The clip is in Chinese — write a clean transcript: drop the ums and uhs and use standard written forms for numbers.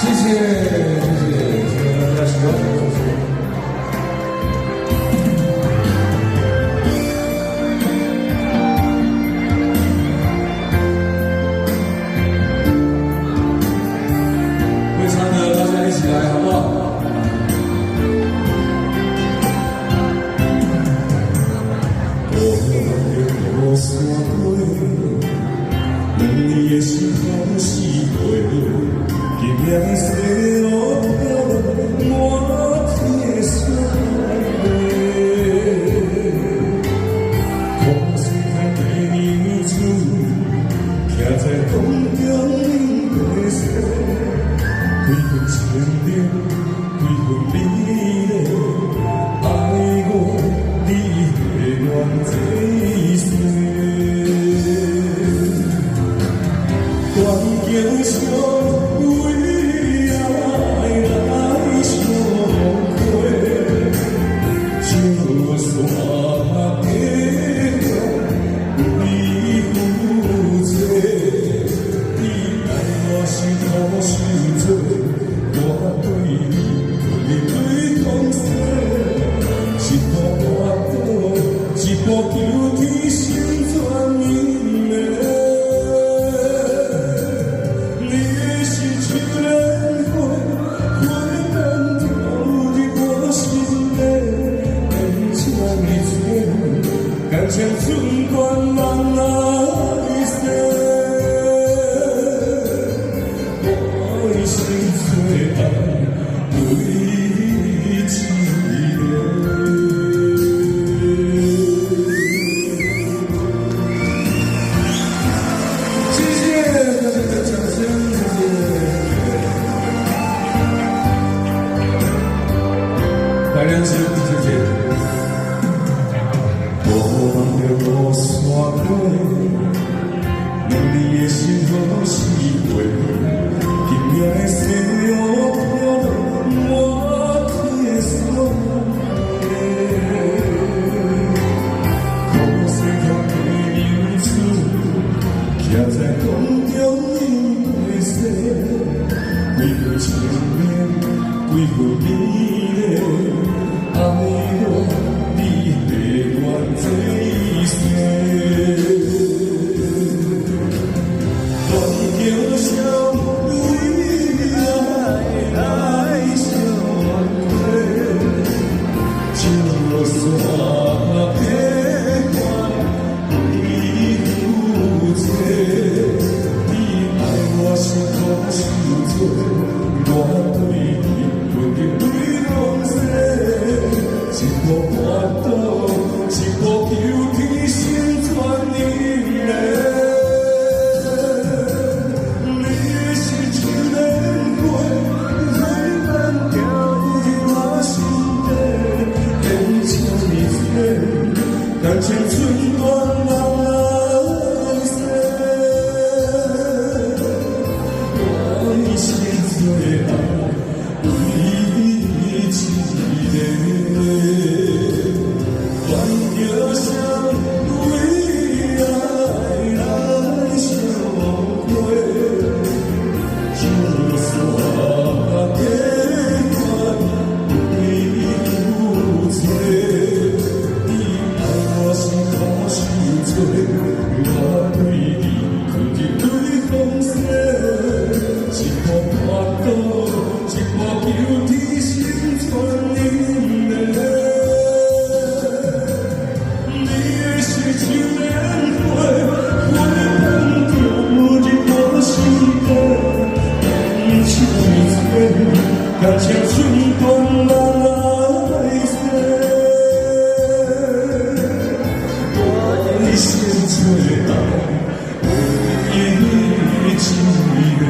谢谢，大家喜欢。会唱的大家一起来，好不好？我山过，两年的心风四过，今夜的西路飘满天霜花，看世间的日子，徛在风中白雪，几分情浓，几分美丽，爱我你的愿这世。断桥上为爱来相会，就算结果为负罪，你爱我是土受罪，我对你对风雪，一步跋倒，一步求天心全人的。感情寸断难来舍，我心最爱对一谢谢大家的掌声，谢谢。白良心，谢谢。我望着路山过，两年的心风四过，今夜的西路飘满天霜花，看世间的日子，徛在风中白雪，几分情浓，几分美丽，爱我。这一生，断桥上为爱来相会，就算结果为负罪，你爱我是土受罪，我对你对风雪，一步跋倒。一步求天心全人的，你是秋莲花，蕊满掉在我心底，变成你罪，感情寸断难来舍，我心最爱为一个。断桥上为爱来相会，就算结果为负罪，你爱我是土受罪，我对你对风雪，一步跋倒，一步求天心全人的。秋莲花，花瓣掉入我心底，变成罪，感情寸断难来舍，我心最爱唯一情人。